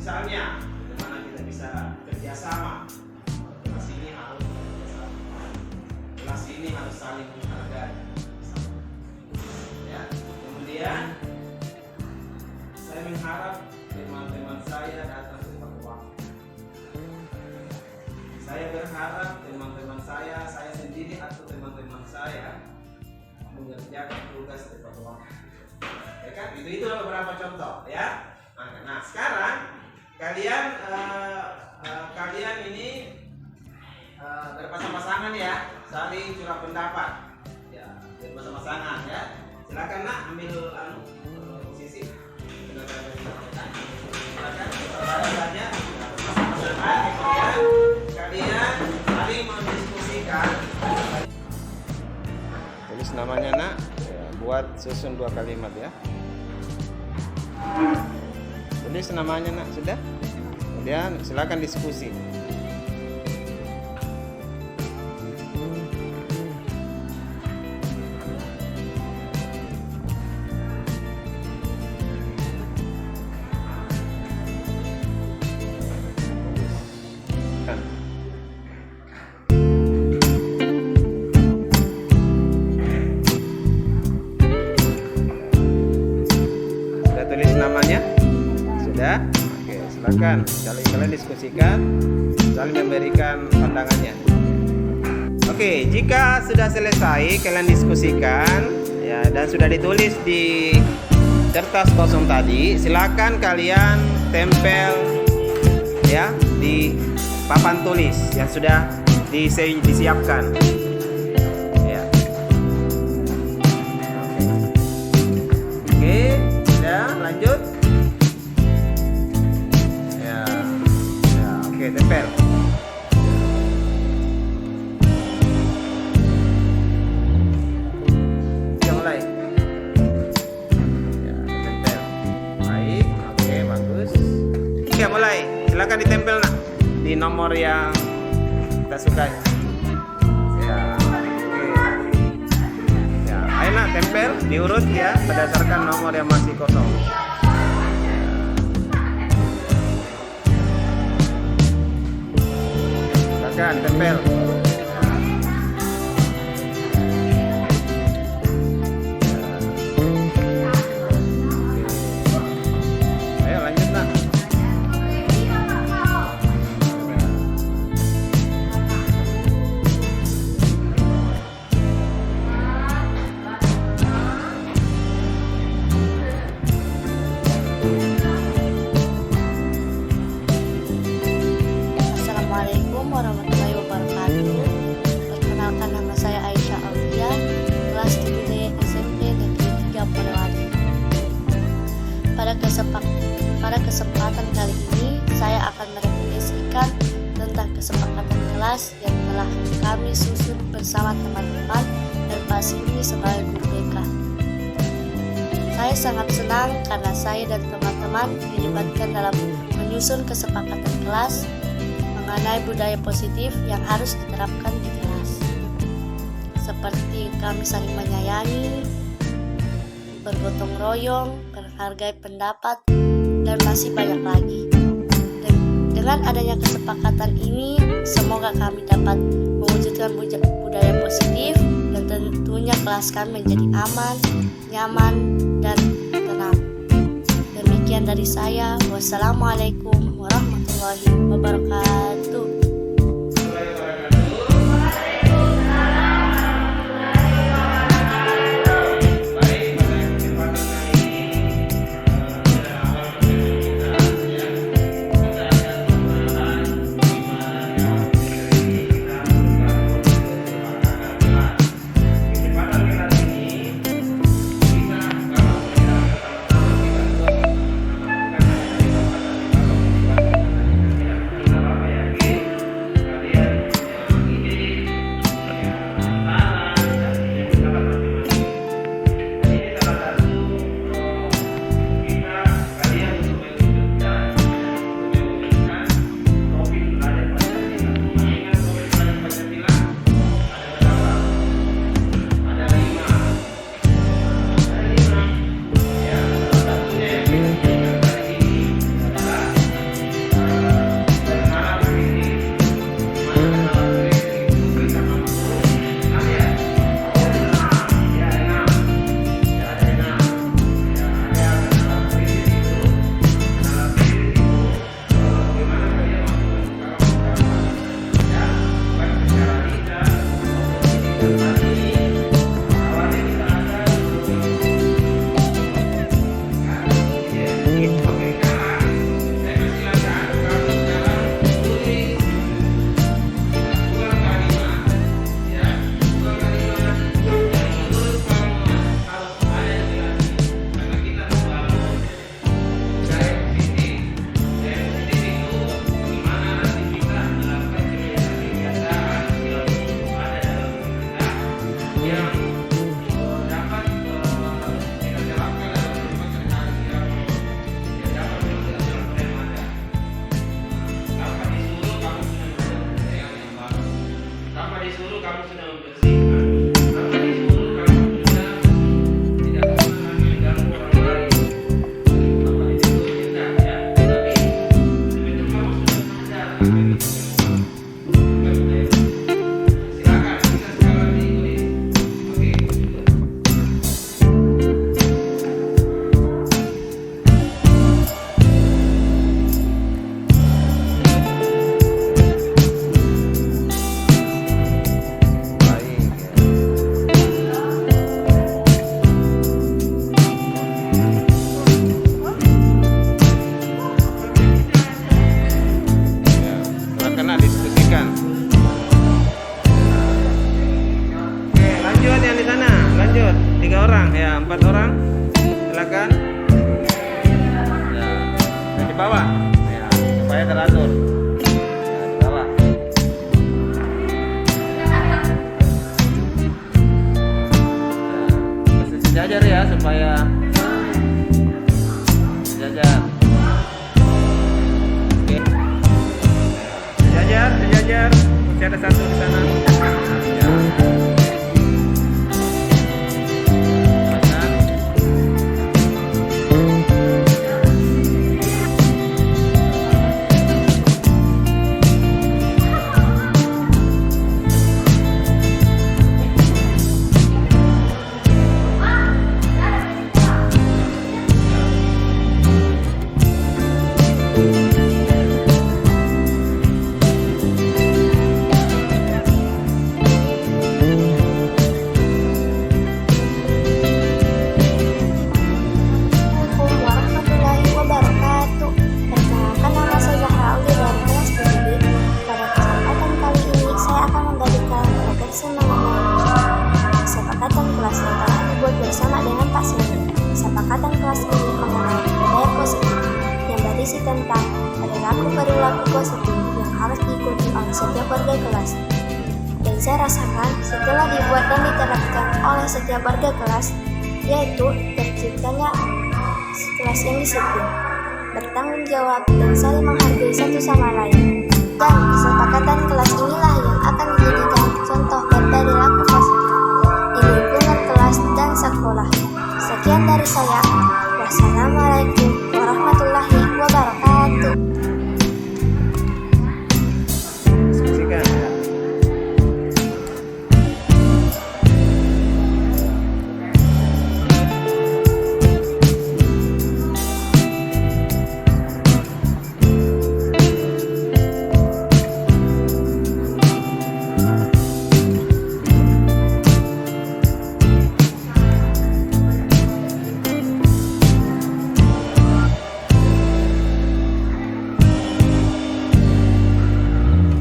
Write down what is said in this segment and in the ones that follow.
misalnya bagaimana kita bisa kerjasama. Kelas ini harus kerjasama, kelas ini harus saling menghargai, ya. Kemudian saya mengharap teman-teman saya datang tepat waktu. Saya berharap teman-teman saya sendiri atau teman-teman saya mengerjakan tugas tepat waktu. Ya kan? Itu beberapa contoh, ya. Nah, sekarang kalian ini berpasang-pasangan ya, saling curah pendapat. Ya, berpasang-pasangan ya. Silakan nak ambil posisi. Silakan tanya berpasang-pasangan, kemudian kalian saling mendiskusikan. Tulis namanya nak, ya, buat susun 2 kalimat ya. Tulis namanya nak, sudah. Kemudian silakan diskusi. Sudah tulis namanya? Sudah? Oke, silakan kalian diskusikan, saling memberikan pandangannya. Oke, jika sudah selesai kalian diskusikan ya dan sudah ditulis di kertas kosong tadi, silakan kalian tempel ya di papan tulis yang sudah disiapkan. Ya. Oke, ya lanjut. Ya, oke, tempel. Yang mulai. Ya, tempel. Baik, oke, bagus. Oke, mulai. Silakan ditempel nak di nomor yang kita sukai. Ya, oke. Ya, ayo nak tempel diurut ya berdasarkan nomor yang masih kosong. Silakan tempel. Ayo lanjut nak. Assalamualaikum warahmatullahi wabarakatuh. Perkenalkan, nama saya Aisyah Aulia, kelas 3 SMP Negeri 3 Polewali. Pada kesempatan kali ini saya akan merefleksikan tentang kesepakatan kelas yang telah kami susun bersama teman-teman dan Pak Sini sebagai guru BK. Saya sangat senang karena saya dan teman-teman dilibatkan dalam menyusun kesepakatan kelas mengenai budaya positif yang harus diterapkan di kelas, seperti kami saling menyayangi, bergotong royong, menghargai pendapat, dan masih banyak lagi. Dengan adanya kesepakatan ini, semoga kami dapat mewujudkan budaya positif dan tentunya kelas kami menjadi aman, nyaman, dan tenang. Demikian dari saya. Wassalamualaikum warahmatullahi wabarakatuh. bawah. Ya, supaya teratur. Ya, di bawah. Nah, sejajar ya supaya sejajar. Oke. Sejajar. Masih ada satu di sana. Ya. Assalamualaikum warahmatullahi wabarakatuh. Perkenalkan, nama saya Zahra Auli dari kelas 7B. Pada kesempatan kali ini saya akan membagikan refleksi mengenai kesepakatan kelas yang telah dibuat bersama dengan Pak Seni. Kesepakatan kelas ini mengenai budaya positif yang berisi tentang perilaku positif yang harus diikuti oleh setiap warga kelas. Dan saya rasakan setelah dibuat dan diterapkan oleh setiap warga kelas, yaitu terciptanya kelas yang disiplin, bertanggung jawab, dan saling menghargai satu sama lain. Dan kesepakatan kelas inilah yang akan dijadikan contoh berperilaku positif di lingkungan kelas dan sekolah. Sekian dari saya. Wassalamualaikum warahmatullahi wabarakatuh. Diskusikan ya.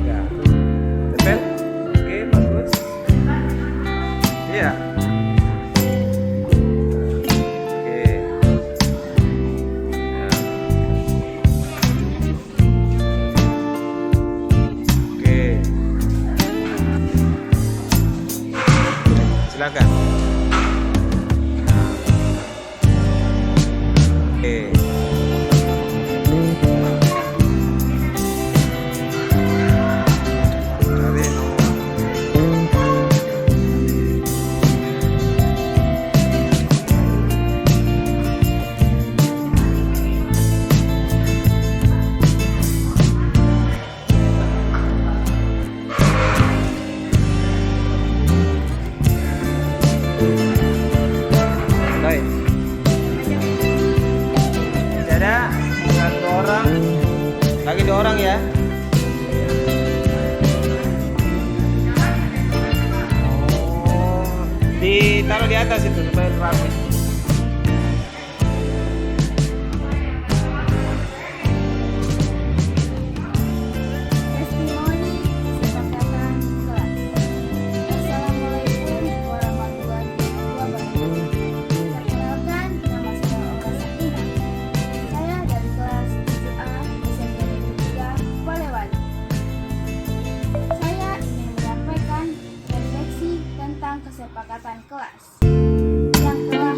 Ya. Tempel? Oke, bagus. Iya. Oke. Ya. Oke. Silakan. Oke. Cari nomor. Baik. Masih ada satu orang, lagi 2 orang ya. Oh, ditaruh di atas itu supaya rapi. Testimoni kesepakatan kelas. Assalamualaikum warahmatullahi wabarakatuh. Perkenalkan, nama saya Oka Sakina. Saya dari kelas 7A SMP Negeri 3 Polewali. Saya ingin menyampaikan refleksi tentang kesepakatan kelas yang telah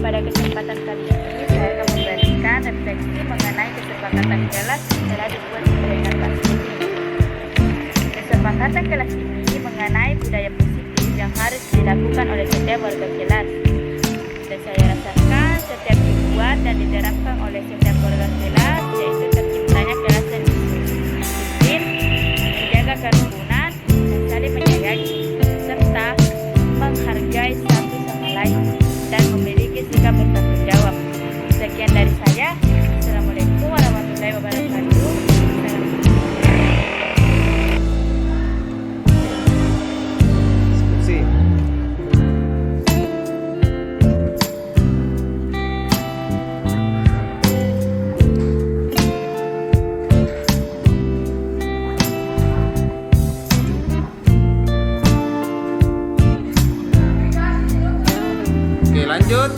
Pada kesempatan kali ini, saya akan memberikan refleksi mengenai kesepakatan kelas yang telah dibuat dengan Pak Sini. Kesepakatan kelas ini mengenai budaya positif yang harus dilakukan oleh setiap warga kelas. Dan saya rasakan setiap dibuat dan diterapkan oleh setiap warga kelas, yaitu terciptanya kelas yang disiplin, menjaga kerukunan, dan saling menyayangi, serta menghargai satu sama lain, dan memiliki sikap bertanggung jawab. Sekian dari saya. Assalamualaikum warahmatullahi wabarakatuh. Diskusi. Oke, lanjut.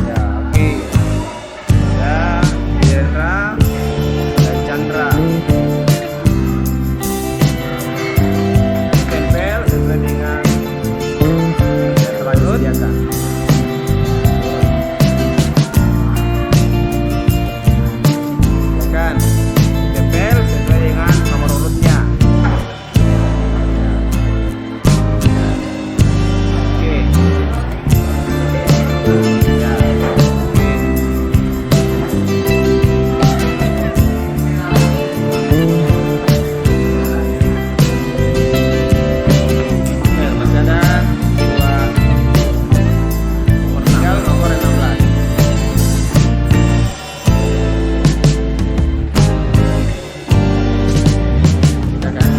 Ya, oke. Ya, Hendra dan Chandra. Tempel sesuai dengan yang telah disediakan. Ya kan? Tempel sesuai dengan nomor urutnya. Oke. Ya, oke. Oke, masih ada dua. Tinggal nomor 16. Sudah kan?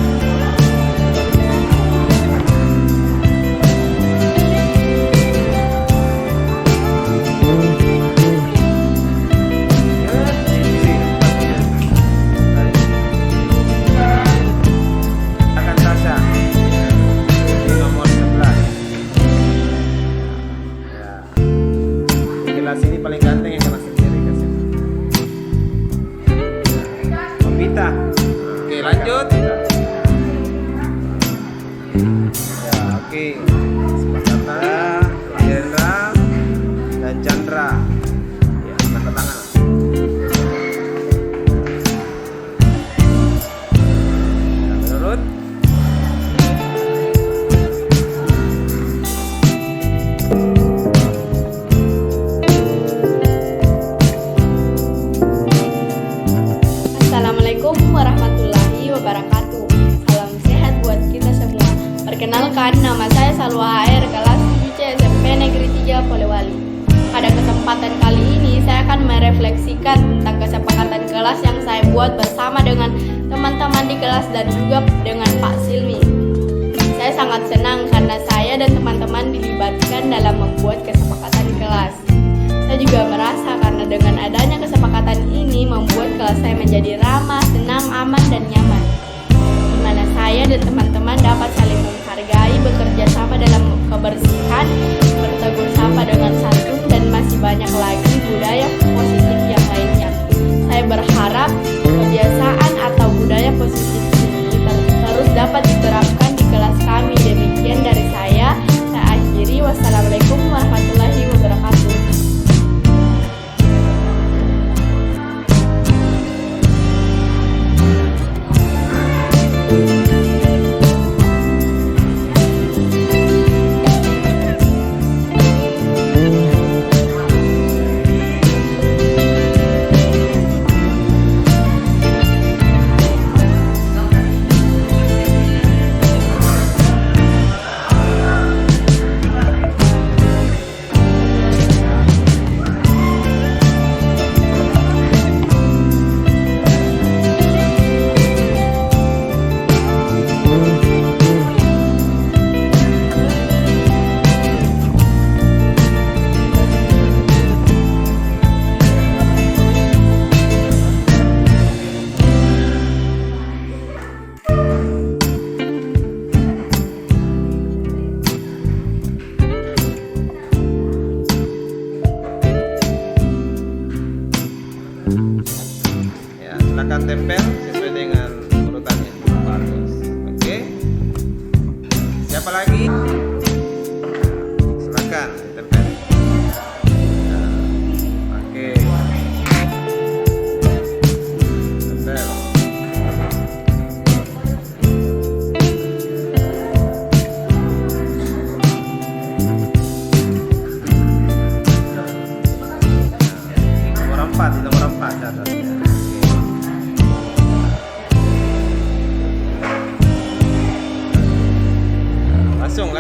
Akan Tasya di nomor 11. Ya. Kelas ini paling ganteng yang kelas sendiri kasih. Pembita. Oke, lanjut. Ya, oke. Kesepakatan Hendra dan Chandra. Ya, tanda tangan. Ya, menurut Assalamualaikum warahmatullahi wabarakatuh. Salam sehat buat kita semua. Perkenalkan, nama saya Salwa HR, kelas 7C SMP Negeri 3 Polewali. Pada kesempatan kali ini, saya akan merefleksikan tentang kesepakatan kelas yang saya buat bersama dengan teman-teman di kelas dan juga dengan Pak Silmi. Saya sangat senang karena saya dan teman-teman dilibatkan dalam membuat kesepakatan kelas. Saya juga merasa karena dengan adanya kesepakatan ini membuat kelas saya menjadi ramah, tenang, aman, dan nyaman, di mana saya dan teman-teman dapat saling menghargai, bekerja sama dalam kebersihan, bertegur sapa dengan santun, dan masih banyak lagi budaya positif yang lainnya. Saya berharap kebiasaan atau budaya positif ini terus dapat diterapkan di kelas kami. Demikian dari saya akhiri. Wassalamualaikum warahmatullahi wabarakatuh.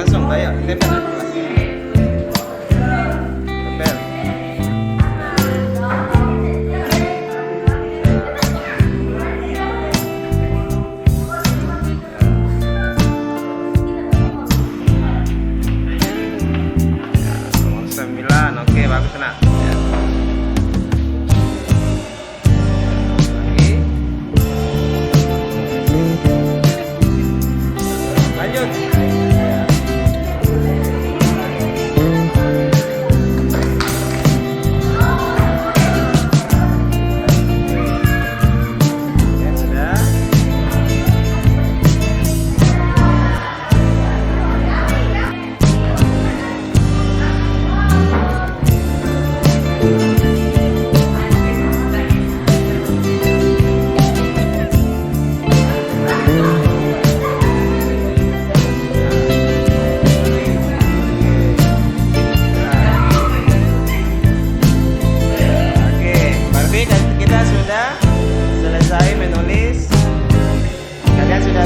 langsung, ayo tempel kelasnya. Tempel. Nomor 9, oke bagus nak. Ya. Lagi. Lanjut. Ya sudah. Oke, berarti kita sudah selesai menulis. Kalian sudah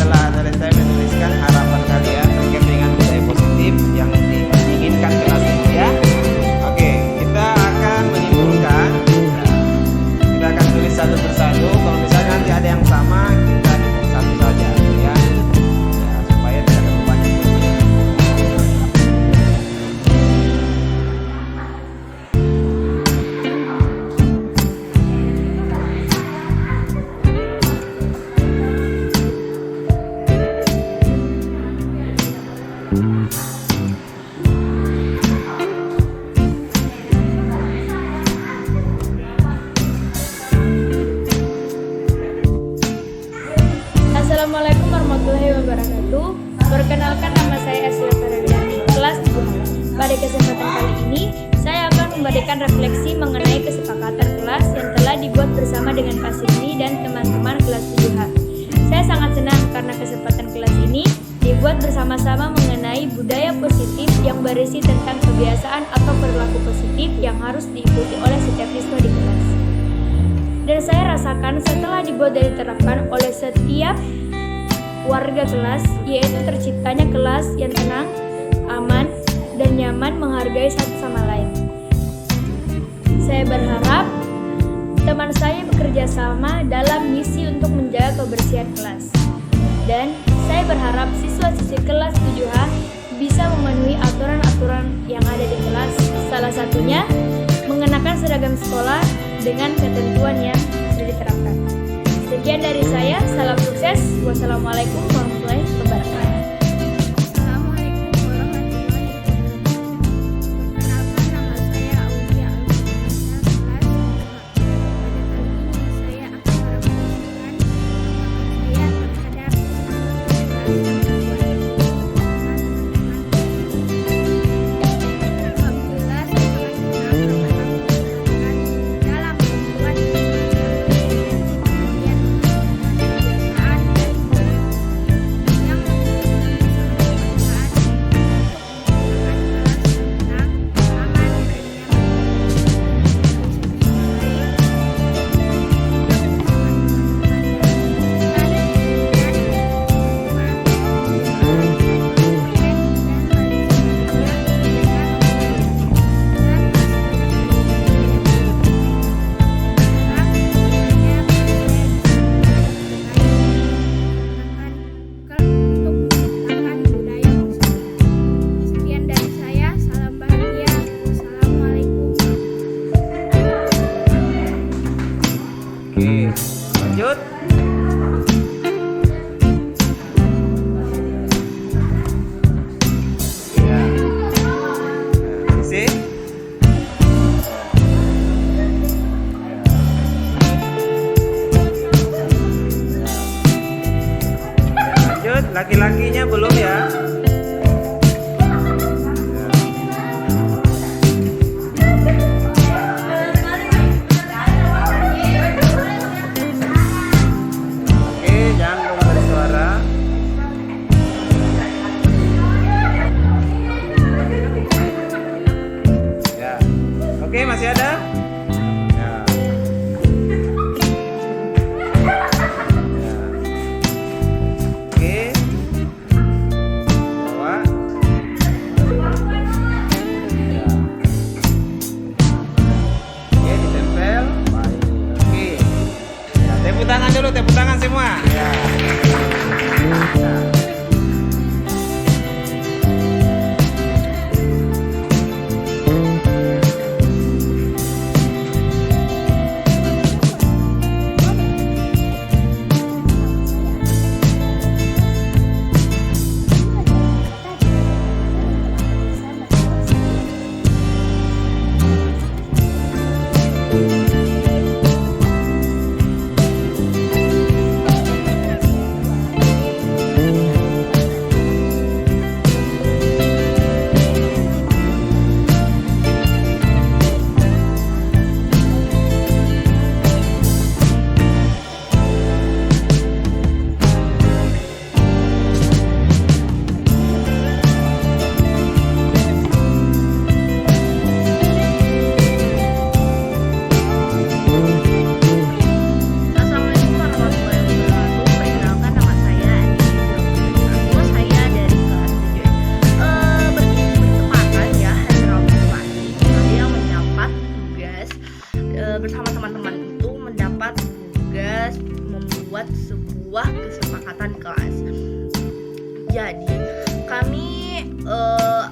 telah selesai menuliskan harapan kalian terkait dengan budaya positif yang diinginkan kelas ini ya. Oke, kita akan menyimpulkan. Kita akan tulis satu persatu. Kalau misalnya nanti ada yang sama, kita tulis satu saja ya. Supaya tidak terlalu banyak. Assalamualaikum warahmatullahi wabarakatuh. Perkenalkan, nama saya Asya Faradiani, kelas 7. Pada kesempatan kali ini, saya akan memberikan refleksi mengenai kesepakatan kelas yang telah dibuat bersama dengan Pak Sidni dan teman-teman kelas 7H. Saya sangat senang karena kesempatan kelas ini dibuat bersama-sama mengenai budaya positif yang berisi tentang kebiasaan atau perilaku positif yang harus diikuti oleh setiap siswa di kelas. Dan saya rasakan setelah dibuat dan diterapkan oleh setiap warga kelas, yaitu terciptanya kelas yang tenang, aman, dan nyaman menghargai satu sama lain. Saya berharap teman saya bekerja sama dalam misi untuk menjaga kebersihan kelas. Dan saya berharap siswa-siswi kelas 7H bisa memenuhi aturan-aturan yang ada di kelas. Salah satunya mengenakan seragam sekolah dengan ketentuan yang sudah diterapkan. Sekian dari saya, salam sukses. Wassalamualaikum warahmatullahi wabarakatuh. Assalamualaikum warahmatullahi wabarakatuh. Perkenalkan, nama saya Aulia Alfiansyah, kelas 5. Pada kali ini saya akan merefleksikan saya terhadap dalam membuat kebiasaan dan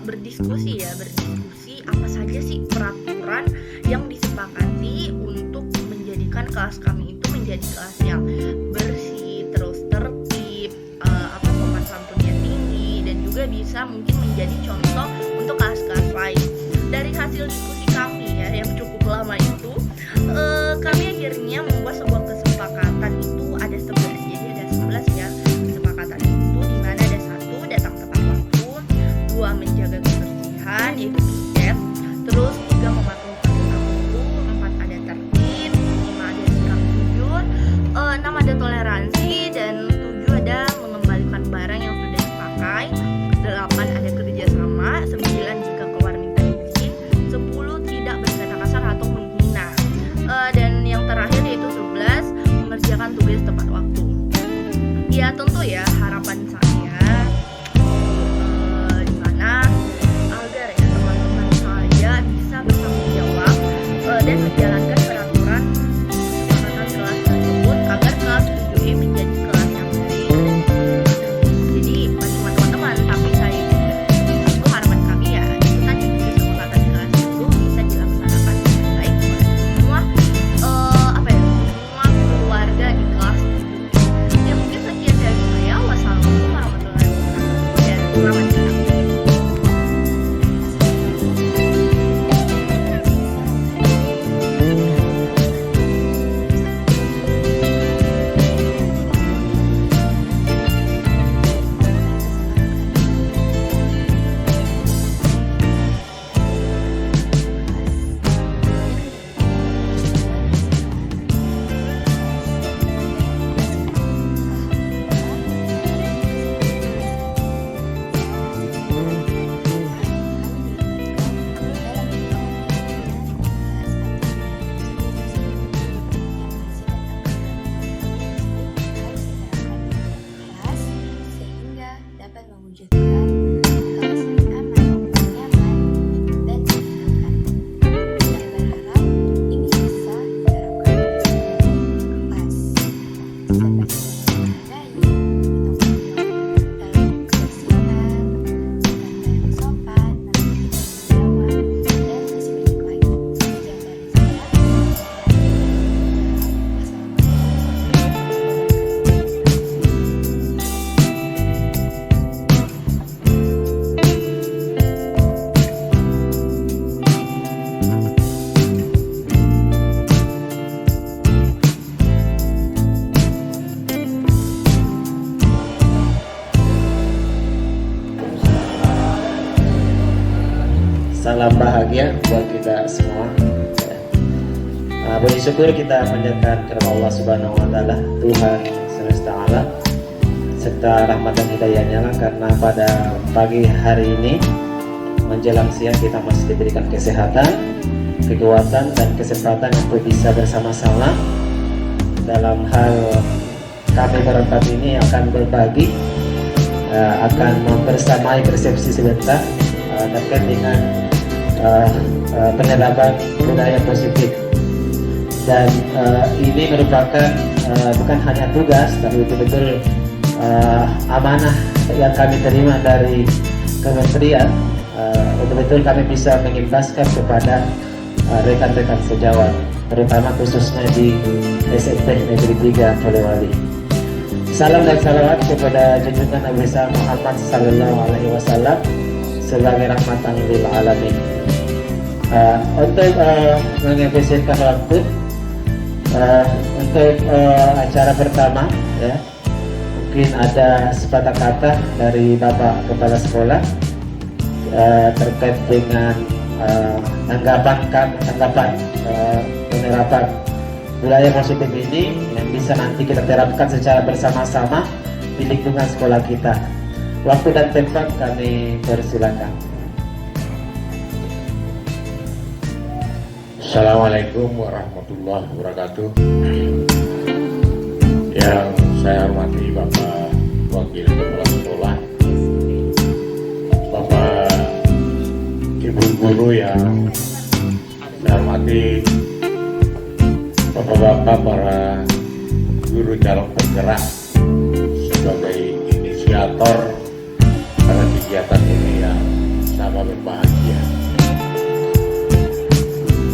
berdiskusi apa saja sih peraturan yang disepakati untuk menjadikan kelas kami itu menjadi kelas yang bersih, terus tertib, sopan santunnya tinggi, dan juga bisa mungkin menjadi contoh untuk kelas-kelas lain. Dari hasil diskusi kami ya yang cukup lama itu, kami akhirnya membuat sebuah kesepakatan itu ada 11, jadi ada 11 ya kesepakatan itu, dimana ada 1 datang tepat waktu, 2 menjaga kebersihan yaitu piket, terus 3 mematuhi perintah guru, 4 ada tertib, 5 ada sikap jujur, 6 ada toleransi, dan 7 ada mengembalikan barang yang sudah dipakai, 8 ada kerjasama, 9 jika keluar minta izin, 10 tidak berkata kasar atau menghina, dan yang terakhir yaitu 11 mengerjakan tugas tepat waktu. Ya tentu ya harapan saya di mana agar ya teman-teman saya bisa bertanggung jawab dan menjalankan peraturan kesepakatan kelas tersebut agar kelas 7E menjadi kelas yang baik. Jadi bukan cuma teman-teman tapi saya juga. Itu harapan kami ya, itu tadi kesepakatan kelas itu bisa dilaksanakan dengan baik oleh semua semua keluarga di kelas 7. Ya mungkin sekian dari saya. Wassalamualaikum warahmatullahi wabarakatuh dan selamat siang. Sehingga dapat mewujudkan kelas yang aman, nyaman, dan menyenangkan. Saya berharap ini bisa diterapkan di kelas seperti menghargai, kebersihan, berkata yang sopan, menjawab, dan masih banyak lagi. Sekian dari saya. Salam bahagia buat kita semua. Puji syukur kita panjatkan kepada Allah Subhanahu wa Ta'ala, Tuhan semesta alam, serta rahmat dan hidayahnya lah, karena pada pagi hari ini menjelang siang kita masih diberikan kesehatan, kekuatan, dan kesempatan untuk bisa bersama-sama dalam hal kami berempat ini akan berbagi, akan membersamai persepsi sebentar terkait dengan penyadapan budaya positif. Dan ini merupakan bukan hanya tugas, tapi betul-betul amanah yang kami terima dari kementerian. Betul-betul kami bisa mengimbaskan kepada rekan-rekan sejawat, terutama khususnya di SMP Negeri 3 Polewali. Salam dan salawat kepada junjungan Nabi besar Muhammad Sallallahu Alaihi Wasallam sebagai rahmatan lil alamin. Untuk menghabiskan waktu untuk acara pertama ya, mungkin ada sepatah kata dari Bapak Kepala Sekolah terkait dengan tanggapan penerapan budaya positif ini yang bisa nanti kita terapkan secara bersama-sama di lingkungan sekolah kita. Waktu dan tempat kami persilakan. Assalamualaikum warahmatullahi wabarakatuh. Yang saya hormati Bapak Wakil Kepala Sekolah, Bapak Ibu Guru yang saya hormati, Bapak-bapak para guru calon penggerak sebagai inisiator pada kegiatan ini yang sama berbahagia.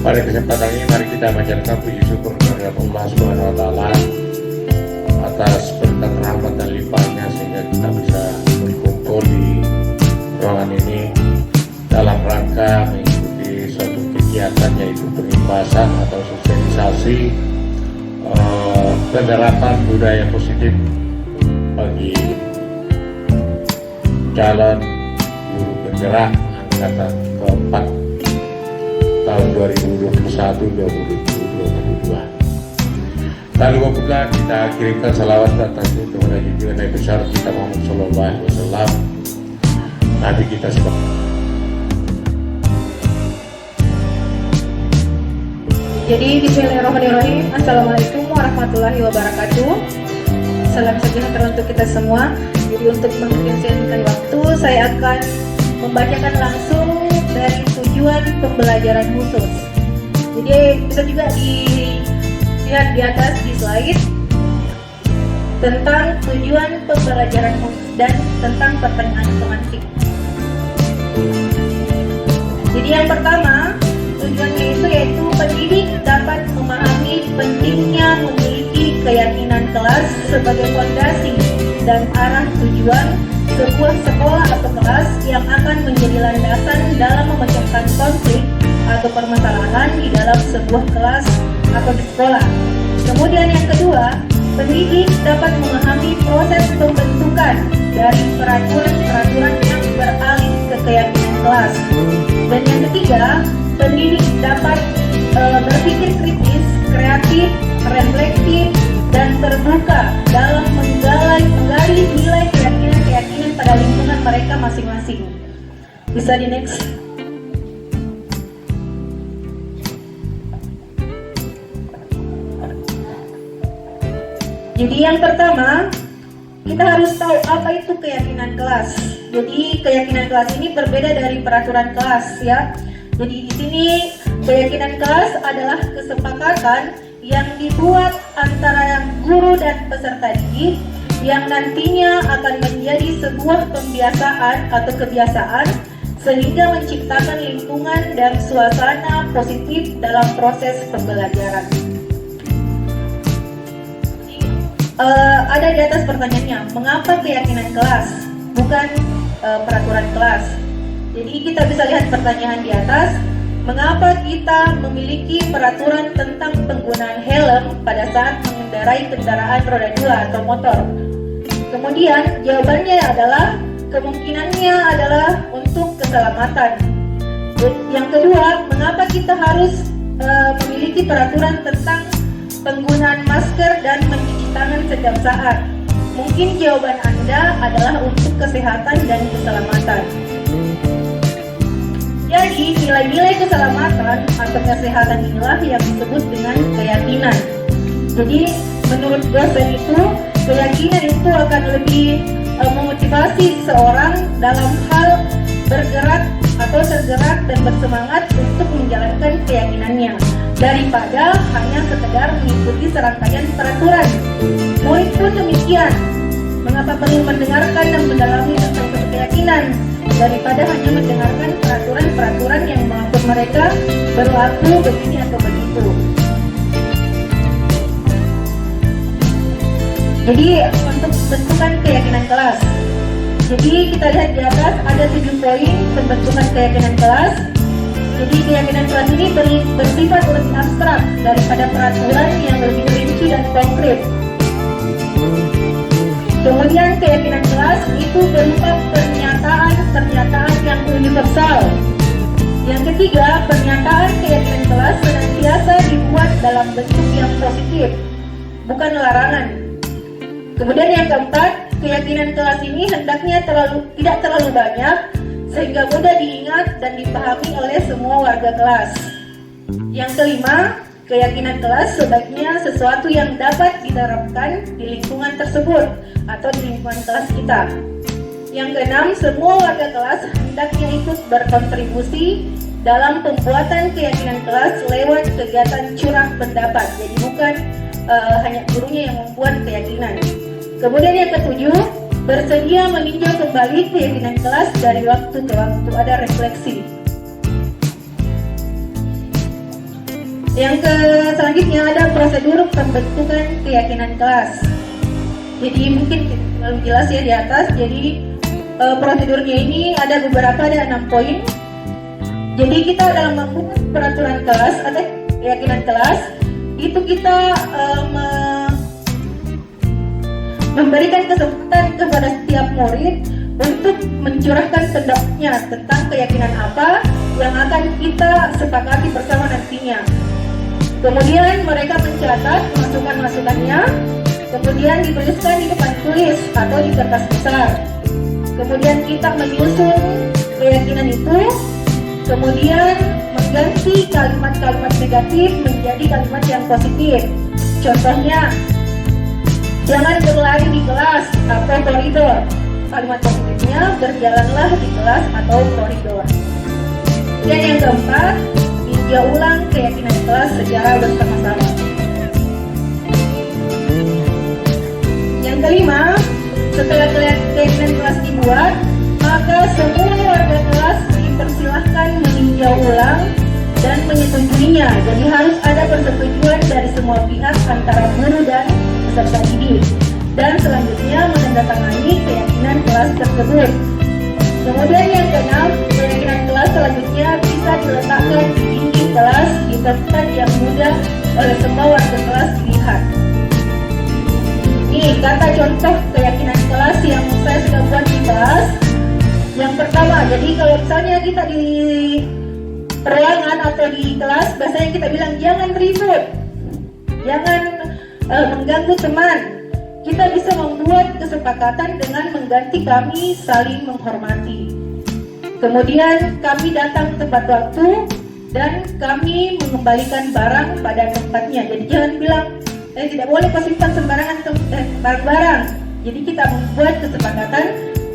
Pada kesempatan ini mari kita panjatkan puji syukur kepada Allah Subhanahu wa taala atas berkat rahmat dan limpahnya sehingga kita bisa berkumpul di ruangan ini dalam rangka mengikuti suatu kegiatan yaitu pengimpasan atau sosialisasi penerapan budaya positif bagi calon guru penggerak angkatan keempat tahun 2021-2022. Tak lupa pula kita kirimkan salawat dan tasbih kepada junjungan Nabi besar kita Muhammad Sallallahu Alaihi Wasallam, Nabi kita sebagai. Jadi bismillahirrahmanirrahim. Assalamualaikum warahmatullahi wabarakatuh. Salam sejahtera untuk kita semua. Jadi untuk mengefisienkan waktu, saya akan membacakan langsung dari tujuan pembelajaran khusus. Jadi bisa juga dilihat di atas di slide tentang tujuan pembelajaran khusus dan tentang pertanyaan pemantik. Jadi yang pertama, tujuannya itu yaitu pendidik dapat memahami pentingnya memiliki keyakinan kelas sebagai fondasi dan arah tujuan sebuah sekolah atau kelas yang akan menjadi landasan dalam memecahkan konflik atau permasalahan di dalam sebuah kelas atau di sekolah. Kemudian yang kedua, pendidik dapat memahami proses pembentukan dari peraturan-peraturan yang beralih ke keyakinan kelas. Dan yang ketiga, pendidik dapat berpikir kritis, kreatif, reflektif, dan terbuka dalam menggali nilai keyakinan pada lingkungan mereka masing-masing. Bisa di next. Jadi yang pertama, kita harus tahu apa itu keyakinan kelas. Jadi keyakinan kelas ini berbeda dari peraturan kelas ya. Jadi di sini keyakinan kelas adalah kesepakatan yang dibuat antara guru dan peserta didik yang nantinya akan menjadi sebuah pembiasaan atau kebiasaan sehingga menciptakan lingkungan dan suasana positif dalam proses pembelajaran. Ada di atas pertanyaannya, mengapa keyakinan kelas bukan peraturan kelas? Jadi kita bisa lihat pertanyaan di atas, mengapa kita memiliki peraturan tentang penggunaan helm pada saat mengendarai kendaraan roda 2 atau motor? Kemudian jawabannya adalah kemungkinannya adalah untuk keselamatan. Yang kedua, mengapa kita harus memiliki peraturan tentang penggunaan masker dan mencuci tangan setiap saat? Mungkin jawaban Anda adalah untuk kesehatan dan keselamatan. Jadi nilai-nilai keselamatan atau kesehatan inilah yang disebut dengan keyakinan. Jadi menurut dosen itu, keyakinan itu akan lebih memotivasi seorang dalam hal bergerak atau tergerak dan bersemangat untuk menjalankan keyakinannya daripada hanya sekedar mengikuti serangkaian peraturan. Murid pun demikian. Mengapa perlu mendengarkan dan mendalami tentang keyakinan daripada hanya mendengarkan peraturan-peraturan yang mengatur mereka berlaku begini atau begitu. Jadi untuk bentukan keyakinan kelas. Jadi kita lihat di atas ada 7 poin pembentukan keyakinan kelas. Jadi keyakinan kelas ini bersifat lebih abstrak daripada peraturan yang lebih rinci dan konkret. Kemudian keyakinan kelas itu berupa pernyataan yang universal. Yang ketiga, pernyataan keyakinan kelas senantiasa dibuat dalam bentuk yang positif, bukan larangan. Kemudian yang keempat, keyakinan kelas ini hendaknya tidak terlalu banyak sehingga mudah diingat dan dipahami oleh semua warga kelas. Yang kelima, keyakinan kelas sebaiknya sesuatu yang dapat diterapkan di lingkungan tersebut atau di lingkungan kelas kita. Yang keenam, semua warga kelas hendaknya ikut berkontribusi dalam pembuatan keyakinan kelas lewat kegiatan curah pendapat. Jadi bukan hanya gurunya yang membuat keyakinan. Kemudian yang ketujuh, bersedia meninjau kembali keyakinan kelas dari waktu ke waktu, ada refleksi. Yang selanjutnya ada prosedur pembentukan keyakinan kelas. Jadi mungkin terlalu jelas ya di atas. Jadi prosedurnya ini ada beberapa, ada 6 poin. Jadi kita dalam membuat peraturan kelas atau keyakinan kelas itu kita memberikan kesempatan kepada setiap murid untuk mencurahkan pendapatnya tentang keyakinan apa yang akan kita sepakati bersama nantinya. Kemudian mereka mencatat masukan-masukannya, kemudian dituliskan di depan tulis atau di kertas besar. Kemudian kita menyusun keyakinan itu, kemudian mengganti kalimat-kalimat negatif menjadi kalimat yang positif. Contohnya, jangan berlari di kelas atau koridor. Kalimat positifnya, berjalanlah di kelas atau koridor. Dan yang keempat, tinjau ulang keyakinan kelas secara bersama-sama. Yang kelima, setelah keyakinan kelas dibuat, maka semua warga kelas dipersilahkan meninjau ulang dan menyetujuinya. Jadi harus ada persetujuan dari semua pihak antara guru dan peserta didik. Dan selanjutnya menandatangani keyakinan kelas tersebut. Kemudian yang keenam, keyakinan kelas selanjutnya bisa diletakkan di dinding kelas di tempat yang mudah oleh semua warga kelas dilihat. Ini kata contoh keyakinan kelas yang saya sudah buat di kelas. Yang pertama, jadi kalau misalnya kita di ruangan atau di kelas, biasanya kita bilang jangan ribut, jangan mengganggu teman. Kita bisa membuat kesepakatan dengan mengganti kami saling menghormati. Kemudian kami datang tepat waktu dan kami mengembalikan barang pada tempatnya. Jadi jangan bilang tidak boleh kau simpan sembarangan barang-barang. Jadi kita membuat kesepakatan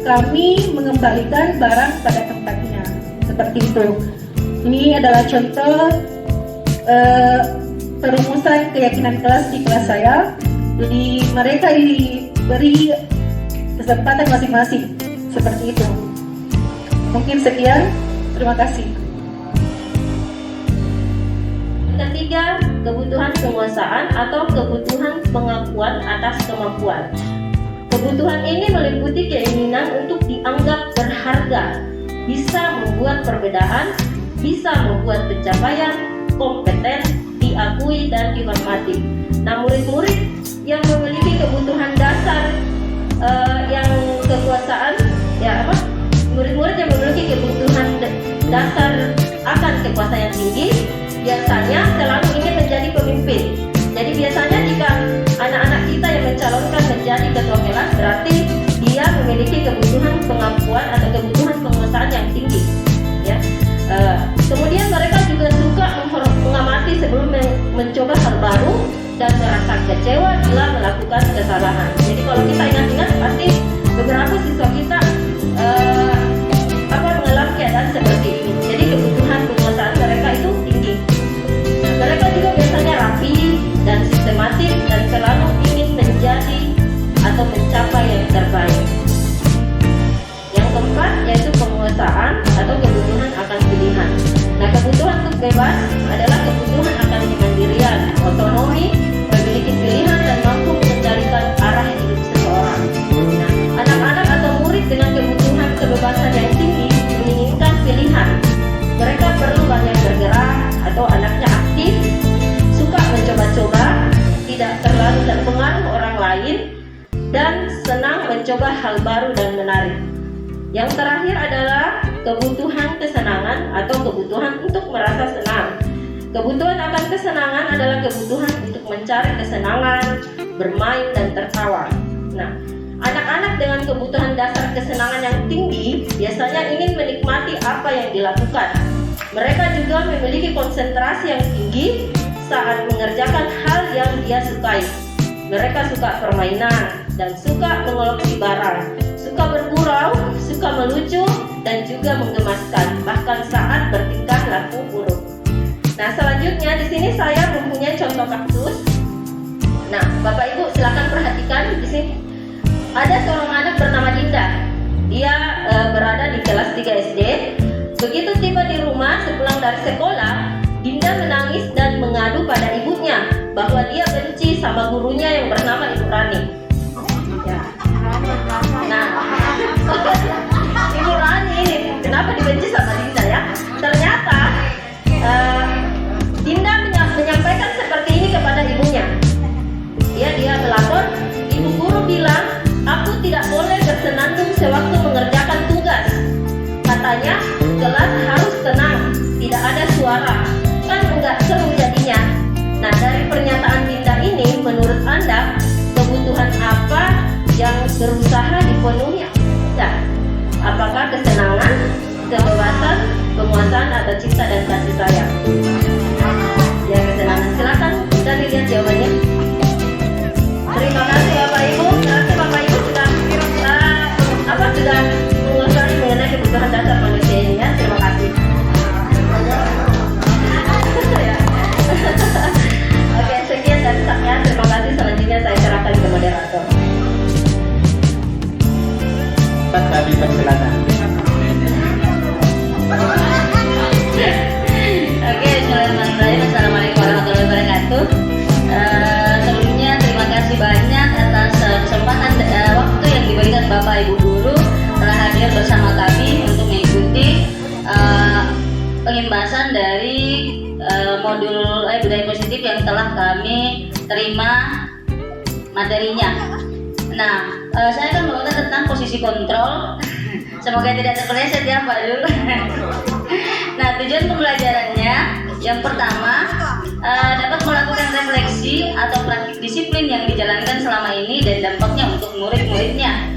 kami mengembalikan barang pada tempatnya. Seperti itu. Ini adalah contoh perumusan keyakinan kelas di kelas saya. Jadi mereka diberi kesempatan masing-masing. Seperti itu. Mungkin sekian. Terima kasih. Ketiga, kebutuhan penguasaan atau kebutuhan pengakuan atas kemampuan. Kebutuhan ini meliputi keinginan untuk dianggap berharga, bisa membuat perbedaan, bisa membuat pencapaian, kompeten, diakui dan dihormati. Nah, murid-murid yang memiliki kebutuhan dasar yang kekuasaan, murid-murid yang memiliki kebutuhan dasar akan kekuasaan yang tinggi, biasanya selalu ingin menjadi pemimpin. Jadi biasanya jika anak-anak kita yang mencalonkan menjadi ketua kelas, berarti dia memiliki kebutuhan pengakuan atau kebutuhan penguasaan yang tinggi. Ya. Kemudian mereka juga suka mengamati sebelum mencoba hal baru dan merasa kecewa bila melakukan kesalahan. Jadi kalau kita ingat-ingat, pasti beberapa siswa kita mengalami keadaan seperti ini. Jadi kebutuhan penguasaan mereka itu tinggi. Mereka juga biasanya rapi dan sistematik dan selalu ingin menjadi atau mencapai yang terbaik. Yang keempat yaitu penguasaan atau kebutuhan akan pilihan. Nah, kebutuhan untuk bebas adalah kebutuhan akan kemandirian, otonomi, memiliki pilihan dan mampu mengendalikan arah hidup seseorang. Nah, anak-anak atau murid dengan kebutuhan kebebasan yang tinggi menginginkan pilihan. Mereka perlu banyak bergerak atau anaknya aktif, suka mencoba-coba, tidak terlalu terpengaruh orang lain, dan senang mencoba hal baru dan menarik. Yang terakhir adalah kebutuhan kesenangan atau kebutuhan untuk merasa senang. Kebutuhan akan kesenangan adalah kebutuhan untuk mencari kesenangan, bermain, dan tertawa. Nah, anak-anak dengan kebutuhan dasar kesenangan yang tinggi biasanya ingin menikmati apa yang dilakukan. Mereka juga memiliki konsentrasi yang tinggi saat mengerjakan hal yang dia sukai. Mereka suka permainan dan suka mengoleksi barang, suka bergurau, suka melucu, dan juga menggemaskan, bahkan saat bertingkah laku buruk. Nah, selanjutnya di sini saya mempunyai contoh kaktus. Nah, Bapak Ibu silakan perhatikan di sini. Ada seorang anak bernama Dinda. Dia berada di kelas 3 SD. Begitu tiba di rumah sepulang dari sekolah, Dinda menangis dan mengadu pada ibunya bahwa dia benci sama gurunya yang bernama Ibu Rani. Ya. Nah, Ibu Rani ini kenapa dibenci sama Dinda ya? Ternyata Dinda menyampaikan seperti ini kepada ibunya. Dia melapor, ibu guru bilang, aku tidak boleh bersenandung sewaktu mengerjakan tugas. Katanya, kelas harus tenang, tidak ada suara. Kan enggak seru jadinya. Nah, dari pernyataan Dinda ini, menurut Anda, kebutuhan apa yang berusaha dipenuhi Dinda? Apakah kesenangan, kebebasan, penguasaan, atau cinta dan kasih sayang? Ya, kesenangan. Silakan kita lihat jawabannya. Terima kasih Bapak Ibu. Terima kasih Bapak Ibu sudah menguasai mengenai kebutuhan dasar manusia ini ya. Terima kasih. Oke, sekian dari saya. Terima kasih. Selanjutnya saya serahkan ke moderator. Kami persilakan. Oke, bismillahirrahmanirrahim. Assalamualaikum warahmatullahi wabarakatuh. Sebelumnya terima kasih banyak atas kesempatan waktu yang diberikan Bapak Ibu Guru telah hadir bersama kami untuk mengikuti pengimbasan dari modul budaya positif yang telah kami terima materinya. Nah, saya akan membawakan tentang posisi kontrol. Semoga tidak terpeleset ya Pak Dul. Nah, tujuan pembelajarannya yang pertama dapat melakukan refleksi atau praktik disiplin yang dijalankan selama ini dan dampaknya untuk murid-muridnya.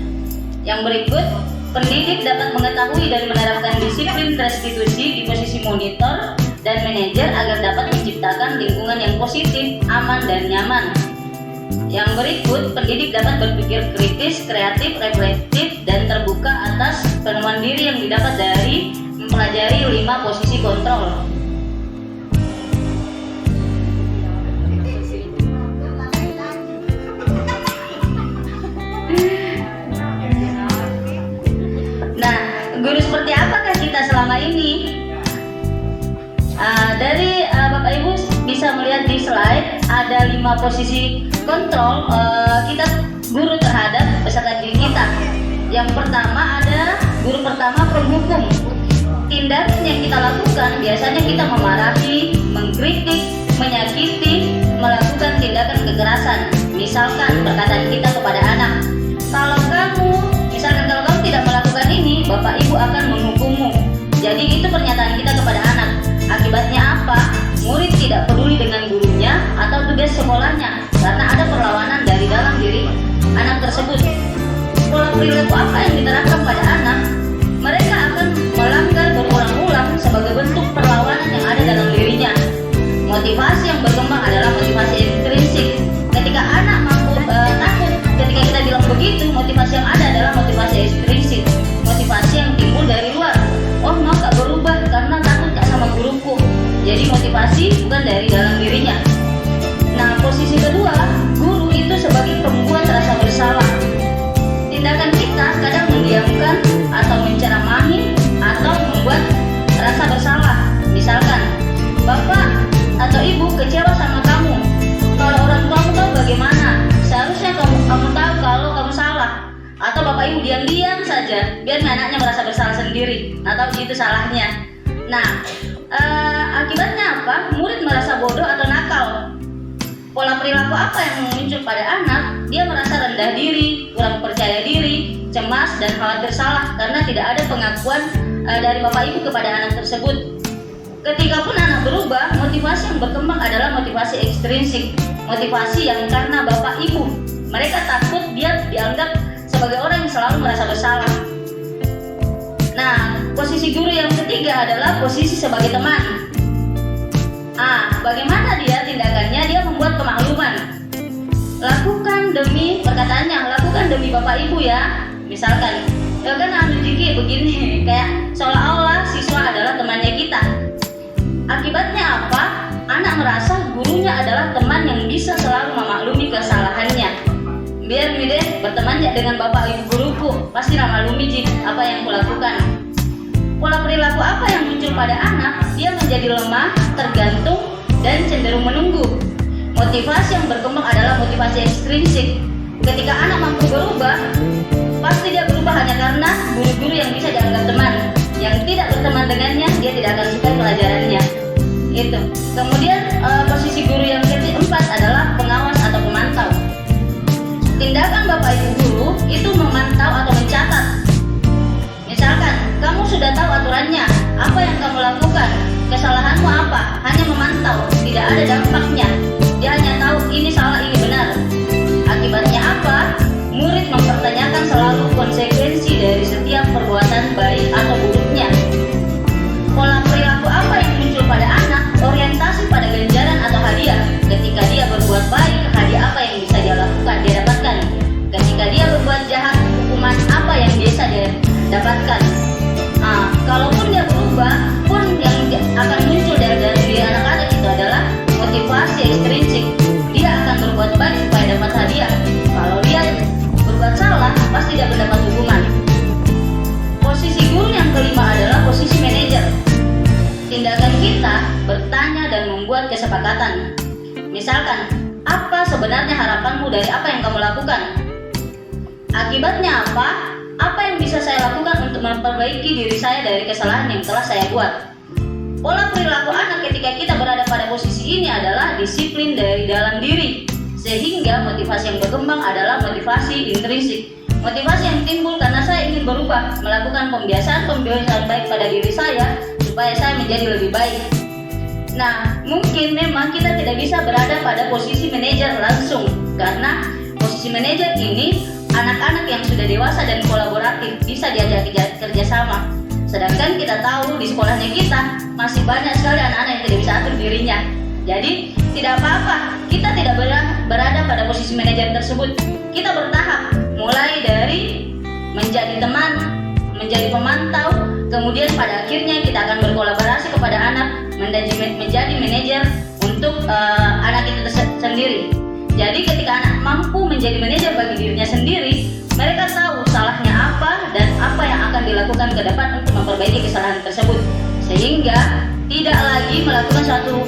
Yang berikut, pendidik dapat mengetahui dan menerapkan disiplin restitusi di posisi monitor dan manajer agar dapat menciptakan lingkungan yang positif, aman, dan nyaman. Yang berikut, pendidik dapat berpikir kritis, kreatif, reflektif, dan terbuka atas penemuan diri yang didapat dari mempelajari 5 posisi kontrol. Nah, guru seperti apakah kita selama ini? Dari Bapak Ibu bisa melihat di slide ada 5 posisi kontrol kita guru terhadap peserta didik kita. Yang pertama ada guru pertama penghukum. Tindakan yang kita lakukan biasanya kita memarahi, mengkritik, menyakiti, melakukan tindakan kekerasan. Misalkan perkataan kita kepada anak, kalau kamu tidak melakukan ini, Bapak Ibu akan menghukummu. Jadi itu pernyataan kita kepada anak. Akibatnya apa? Murid tidak peduli dengan gurunya atau tugas sekolahnya karena ada perlawanan dari dalam diri anak tersebut. Pola perilaku apa yang diterapkan pada anak? Mereka akan melanggar berulang-ulang sebagai bentuk perlawanan yang ada dalam dirinya. Motivasi yang berkembang adalah motivasi intrinsik. Ketika anak takut, ketika kita bilang begitu, motivasi yang ada adalah motivasi intrinsik. Motivasi yang timbul dari luar. Oh, mau gak berubah karena takut gak sama guruku. Jadi motivasi bukan dari dalam dirinya. Nah, posisi kedua, guru itu sebagai pembuat rasa bersalah. Tindakan kita kadang mendiamkan atau menceramahi atau membuat rasa bersalah. Misalkan, Bapak atau Ibu kecewa sama kamu. Kalau orang tuamu tahu bagaimana? Seharusnya kamu tahu kalau kamu salah. Atau Bapak Ibu diam-diam saja biar anaknya merasa bersalah sendiri. Atau itu salahnya. Nah, akibatnya apa? Murid merasa bodoh atau nakal. Pola perilaku apa yang muncul pada anak? Dia merasa rendah diri, kurang percaya diri, cemas, dan khawatir salah karena tidak ada pengakuan dari Bapak Ibu kepada anak tersebut. Ketika pun anak berubah, motivasi yang berkembang adalah motivasi ekstrinsik, motivasi yang karena Bapak Ibu. Mereka takut dia dianggap sebagai orang yang selalu merasa bersalah. Nah, posisi guru yang ketiga adalah posisi sebagai teman. Bagaimana dia tindakannya? Dia membuat kemakluman. Lakukan demi perkataannya, lakukan demi Bapak Ibu ya. Misalkan, ya kan Jiki begini, kayak seolah-olah siswa adalah temannya kita. Akibatnya apa? Anak merasa gurunya adalah teman yang bisa selalu memaklumi kesalahannya. Biar deh berteman bertanya dengan bapak ibu guruku, pasti maklumi Ji apa yang kulakukan. Pola perilaku apa yang muncul pada anak? Dia menjadi lemah, tergantung, dan cenderung menunggu. Motivasi yang berkembang adalah motivasi ekstrinsik. Ketika anak mampu berubah, pasti dia berubah hanya karena guru-guru yang bisa dianggap teman. Yang tidak berteman dengannya, dia tidak akan suka pelajarannya. Itu. Kemudian posisi guru yang keempat adalah pengawas atau pemantau. Tindakan bapak ibu guru itu memantau atau mencatat. Misalkan, kamu sudah tahu aturannya, apa yang kamu lakukan, kesalahanmu apa, hanya memantau, tidak ada dampaknya. Dia hanya tahu ini salah, ini benar. Akibatnya apa? Murid mempertanyakan selalu konsekuensi dari setiap perbuatan baik atau buruknya. Pola perilaku apa yang muncul pada anak? Orientasi pada ganjaran atau hadiah. Ketika dia berbuat baik, hadiah apa yang bisa dia lakukan, dia dapatkan. Ketika dia berbuat jahat, hukuman apa yang bisa dia dapatkan. Kalaupun dia berubah, pun yang akan muncul dari diri anak-anak itu adalah motivasi ekstrinsik. Dia akan berbuat baik supaya dapat hadiah. Kalau dia berbuat salah, pasti dia mendapat hukuman. Posisi guru yang kelima adalah posisi manajer. Tindakan kita bertanya dan membuat kesepakatan. Misalkan, apa sebenarnya harapanmu dari apa yang kamu lakukan? Akibatnya apa? Apa yang bisa saya lakukan untuk memperbaiki diri saya dari kesalahan yang telah saya buat? Pola perilaku anak ketika kita berada pada posisi ini adalah disiplin dari dalam diri. Sehingga motivasi yang berkembang adalah motivasi intrinsik. Motivasi yang timbul karena saya ingin berubah, melakukan pembiasaan baik pada diri saya supaya saya menjadi lebih baik. Nah, mungkin memang kita tidak bisa berada pada posisi manajer langsung, karena posisi manajer ini anak-anak yang sudah dewasa dan kolaboratif bisa diajak kerjasama. Sedangkan kita tahu di sekolahnya kita masih banyak sekali anak-anak yang tidak bisa atur dirinya. Jadi tidak apa-apa, kita tidak berada pada posisi manajer tersebut. Kita bertahap, mulai dari menjadi teman, menjadi pemantau, kemudian pada akhirnya kita akan berkolaborasi kepada anak menjadi manajer untuk anak itu sendiri. Jadi ketika anak mampu menjadi manajer bagi dirinya sendiri, mereka tahu salahnya apa dan apa yang akan dilakukan ke depan untuk memperbaiki kesalahan tersebut. Sehingga tidak lagi melakukan suatu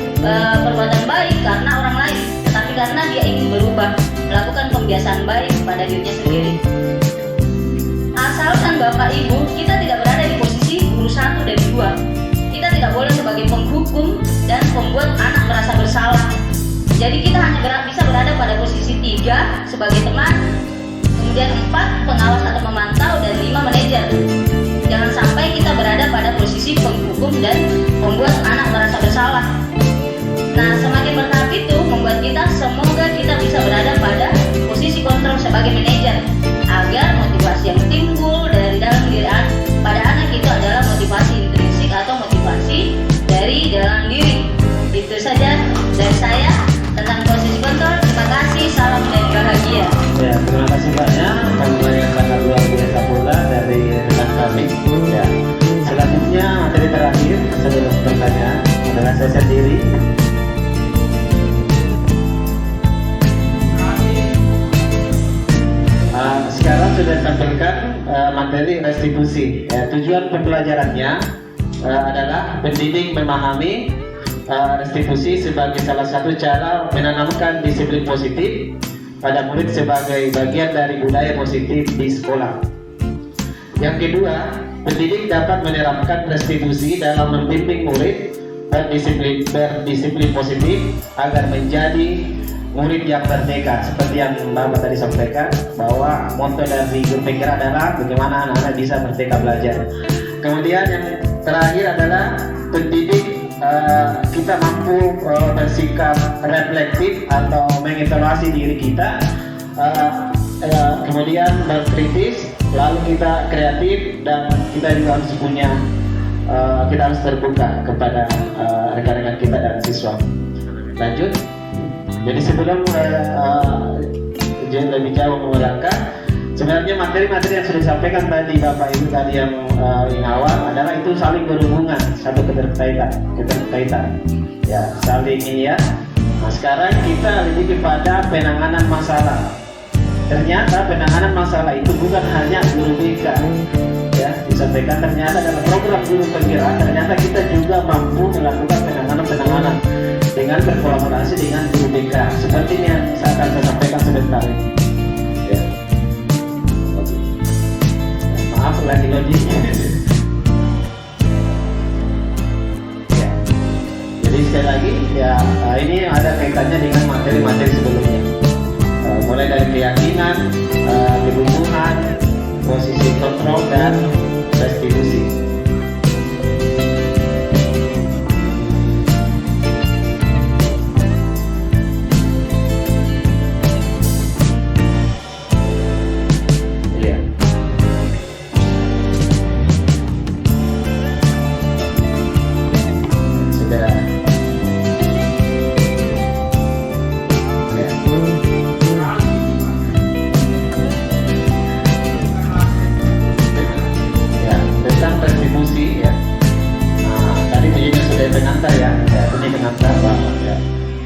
perbuatan baik karena orang lain, tetapi karena dia ingin berubah, melakukan pembiasaan baik pada dirinya sendiri. Asalkan Bapak Ibu, kita tidak berada di posisi guru 1 dan 2. Kita tidak boleh sebagai penghukum dan membuat anak merasa bersalah. Jadi kita hanya bisa berada pada posisi 3 sebagai teman, kemudian 4 pengawas atau memantau, dan 5 manajer. Jangan sampai kita berada pada posisi penghukum dan membuat anak merasa bersalah. Nah, semakin bertahap itu membuat kita semoga kita bisa berada pada posisi kontrol sebagai manajer, agar motivasi yang timbul dari dalam diri pada anak itu adalah motivasi intrinsik atau motivasi dari dalam diri. Itu saja dari saya tentang posisi kontrol. Terima kasih, salam dan bahagia. Ya, terima kasih banyak. Kami sangat luar biasa pula dari rekan kami. Ya, selanjutnya materi terakhir sebelum pertanyaan adalah saya sendiri. Sekarang sudah sampaikan materi restitusi. Tujuan pembelajarannya adalah pendidik memahami restitusi sebagai salah satu cara menanamkan disiplin positif pada murid sebagai bagian dari budaya positif di sekolah. Yang kedua, pendidik dapat menerapkan restitusi dalam membimbing murid berdisiplin positif agar menjadi murid yang merdeka. Seperti yang Bapak tadi sampaikan, bahwa motto dari Guru Pikir adalah bagaimana anak-anak bisa merdeka belajar. Kemudian yang terakhir adalah pendidik kita mampu bersikap reflektif atau mengevaluasi diri kita, kemudian berkritis, lalu kita kreatif, dan kita juga harus punya kita harus terbuka kepada rekan-rekan kita dan siswa. Lanjut. Jadi sebelum lebih jauh mengurangkan, sebenarnya materi-materi yang sudah disampaikan tadi Bapak Ibu tadi yang awal adalah itu saling berhubungan, satu keterkaitan. Ya, saling ini ya. Nah, sekarang kita lebih kepada penanganan masalah. ternyata penanganan masalah itu bukan hanya guru BK, ya disampaikan ternyata dalam program guru penggerak ternyata kita juga mampu melakukan penanganan dengan berkolaborasi dengan guru BK seperti ini yang saya akan sampaikan sebentar ini. Ya. Maaf lagi logiknya. Ya. Jadi sekali lagi ya ini ada kaitannya dengan materi-materi sebelumnya. Mulai dari keyakinan, kebutuhan, posisi kontrol dan restitusi.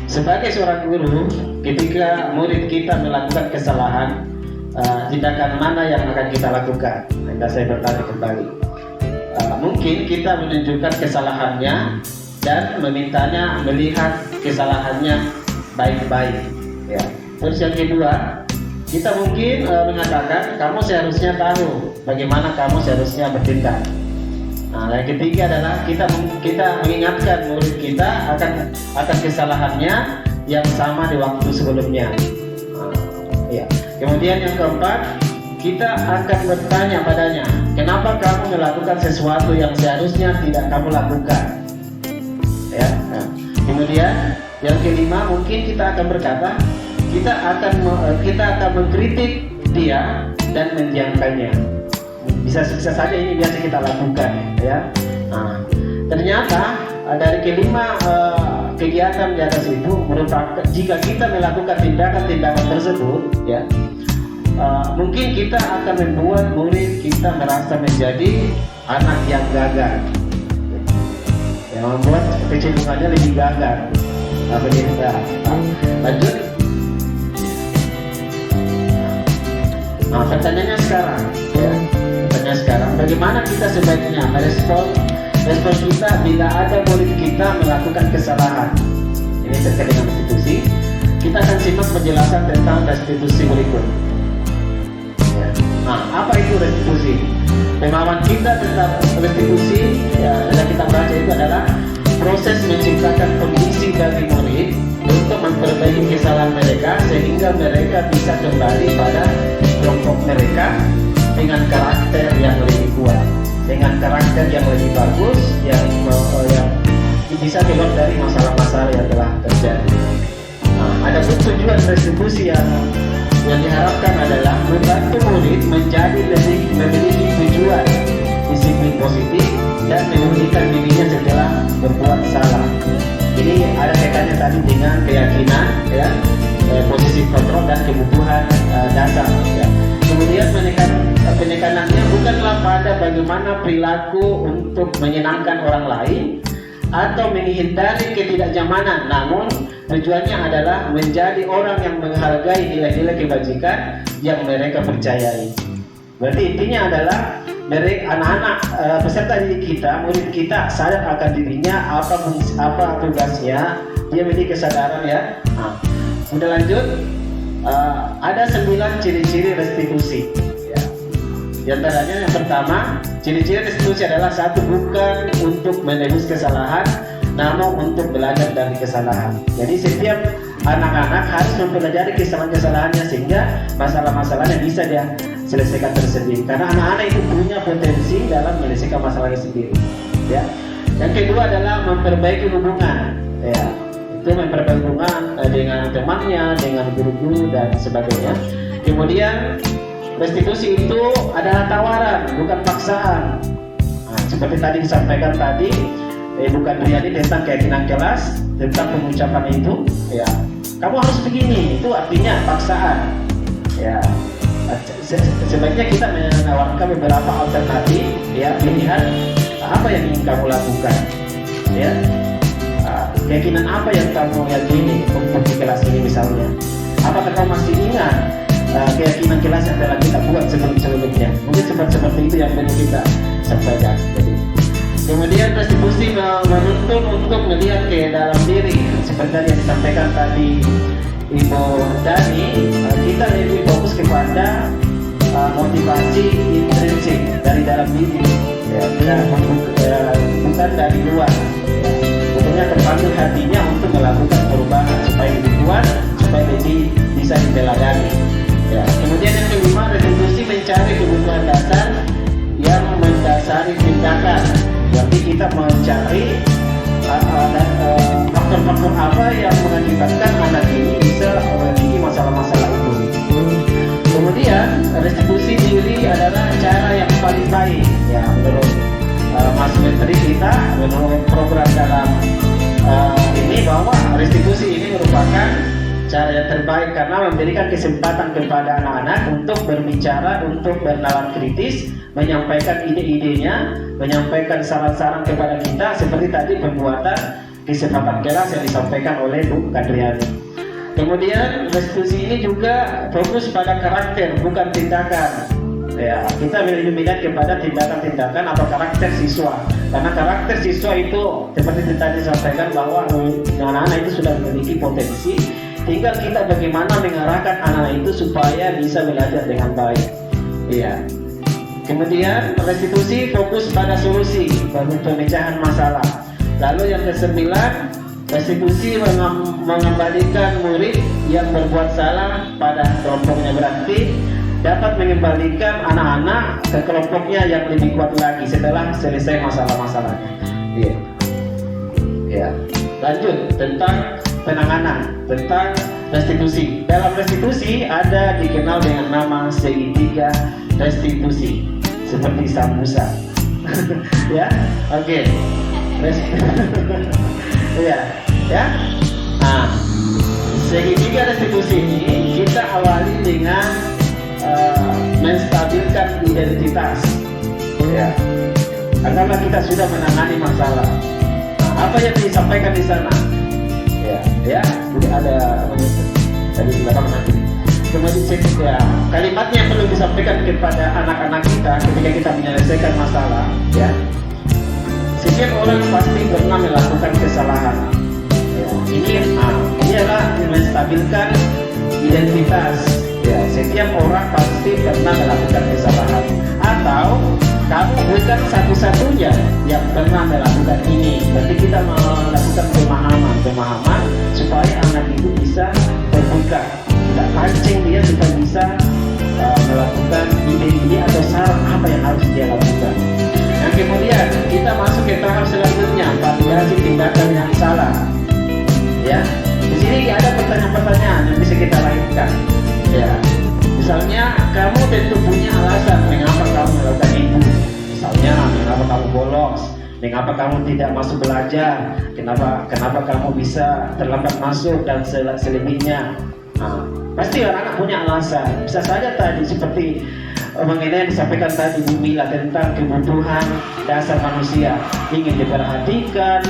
Sebagai seorang guru, ketika murid kita melakukan kesalahan, tindakan mana yang akan kita lakukan? Anda saya bertanya kembali. Mungkin kita menunjukkan kesalahannya dan memintanya melihat kesalahannya baik-baik. Ya. Terus yang kedua, kita mungkin mengatakan kamu seharusnya tahu bagaimana kamu seharusnya bertindak. Nah, yang ketiga adalah kita mengingatkan murid kita akan kesalahannya yang sama di waktu sebelumnya. Ya. Kemudian yang keempat, kita akan bertanya padanya, kenapa kamu melakukan sesuatu yang seharusnya tidak kamu lakukan? Ya. Nah. Kemudian yang kelima, mungkin kita akan berkata, kita akan mengkritik dia dan mendiamkannya. Bisa saja ini biasa kita lakukan, ya. Nah, ternyata dari kelima kegiatan di atas itu merupakan jika kita melakukan tindakan-tindakan tersebut, ya, mungkin kita akan membuat murid kita merasa menjadi anak yang gagal, yang membuat kecenderungannya lebih gagal. Begitu. Lanjut. Nah, pertanyaannya sekarang, ya. Sekarang, bagaimana kita sebaiknya merespon kita bila ada murid kita melakukan kesalahan? Ini terkait dengan restitusi. Kita akan simak penjelasan tentang restitusi berikut. Ya. Nah, apa itu restitusi? Pemahaman kita tentang restitusi, ya, yang kita baca itu adalah proses menciptakan kondisi bagi murid untuk memperbaiki kesalahan mereka sehingga mereka bisa kembali pada kelompok mereka dengan karakter yang lebih kuat, dengan karakter yang lebih bagus, yang bisa keluar dari masalah-masalah yang telah terjadi. Nah, ada pun tujuan restitusi yang diharapkan adalah membantu murid menjadi lebih memiliki tujuan disiplin positif dan memulihkan dirinya setelah berbuat salah. Ini ada kaitannya tadi dengan keyakinan, ya, posisi kontrol dan kebutuhan dasar. Ya. Kemudian penekanannya bukanlah pada bagaimana perilaku untuk menyenangkan orang lain atau menghindari ketidaknyamanan, namun tujuannya adalah menjadi orang yang menghargai nilai-nilai kebajikan yang mereka percayai. Berarti intinya adalah dari anak-anak peserta didik kita, murid kita sadar akan dirinya, apa tugasnya, dia memiliki kesadaran, ya. Nah, udah lanjut. Ada 9 ciri-ciri restitusi, ya. Di antaranya yang pertama, ciri-ciri restitusi adalah satu, bukan untuk menebus kesalahan, namun untuk belajar dari kesalahan. Jadi setiap anak-anak harus mempelajari kesalahan-kesalahannya sehingga masalah-masalahnya bisa dia selesaikan tersendiri. Karena anak-anak itu punya potensi dalam menyelesaikan masalahnya sendiri, ya. Yang kedua adalah memperbaiki hubungan, ya. Itu memperbaiki hubungan dengan temannya, dengan guru-guru dan sebagainya. Kemudian restitusi itu adalah tawaran, bukan paksaan. Nah, seperti tadi disampaikan tadi, bukan reality tentang keyakinan kelas, tentang pengucapan itu, ya. Kamu harus begini, itu artinya paksaan. Ya, sebaiknya kita menawarkan beberapa alternatif, ya, pilihan apa yang ingin kamu lakukan, ya. Keyakinan apa yang kamu yakini untuk di kelas ini misalnya? Apakah kamu masih ingat keyakinan kelas yang telah kita buat sebelumnya. Mungkin seperti itu yang perlu kita sampaikan. Kemudian restitusi menuntun untuk melihat ke dalam diri, seperti yang disampaikan tadi Ibu Dani. Kita lebih fokus kepada motivasi intrinsik dari dalam diri, bukan dari luar. Pokoknya terpanggil hatinya untuk melakukan perubahan supaya lebih kuat, supaya lebih bisa diteladani. Kemudian yang kelima, restitusi mencari kebutuhan dasar yang mendasari tindakan. Berarti kita mencari faktor-faktor apa yang mengakibatkan anak ini bisa memiliki masalah-masalah itu. Kemudian restitusi diri adalah cara yang paling baik, menurut Mas Menteri kita, menurut program dalam ini, bahwa restitusi ini merupakan cara yang terbaik karena memberikan kesempatan kepada anak-anak untuk berbicara, untuk bernalar kritis, menyampaikan ide-idenya, menyampaikan saran-saran kepada kita, seperti tadi pembuatan kesepakatan kelas yang disampaikan oleh Bu Kadriani. Kemudian restitusi ini juga fokus pada karakter, bukan tindakan. Kita lebih minat kepada tindakan-tindakan atau karakter siswa, karena karakter siswa itu seperti tadi disampaikan bahwa anak-anak itu sudah memiliki potensi. Tinggal kita bagaimana mengarahkan anak itu supaya bisa belajar dengan baik. Kemudian restitusi fokus pada solusi, pemecahan masalah. Lalu yang ke-9, restitusi mengembalikan murid yang berbuat salah pada kelompoknya, berarti dapat mengembalikan anak-anak ke kelompoknya yang lebih kuat lagi setelah selesai masalah-masalahnya. Lanjut tentang penanganan, tentang restitusi. Dalam restitusi ada dikenal dengan nama segitiga restitusi, seperti sambusa. Segitiga restitusi ini kita awali dengan menstabilkan identitas. Karena kita sudah menangani masalah. Apa yang disampaikan di sana? Jadi ada tadi di belakang nanti. Kemudian kalimatnya yang perlu disampaikan kepada anak-anak kita ketika kita menyelesaikan masalah. Setiap orang pasti pernah melakukan kesalahan. Ini adalah menstabilkan identitas. Setiap orang pasti pernah melakukan kesalahan. Atau kamu bukan satu-satunya yang pernah melakukan ini. Berarti kita melakukan pemahaman supaya anak itu bisa terbuka, tidak pancing dia supaya bisa melakukan ide-ide atau saran apa yang harus dia lakukan. Yang kemudian kita masuk ke tahap selanjutnya, validasi tindakan yang salah. Di sini ada pertanyaan-pertanyaan yang bisa kita lakukan. Misalnya kamu tentu punya alasan mengapa kamu melakukan itu. Misalnya mengapa kamu bolos, mengapa kamu tidak masuk belajar, kenapa kamu bisa terlambat masuk dan selebihnya. Pasti anak-anak punya alasan. Bisa saja tadi seperti mengenai yang disampaikan tadi Bu Mila tentang kebutuhan dasar manusia, ingin diperhatikan,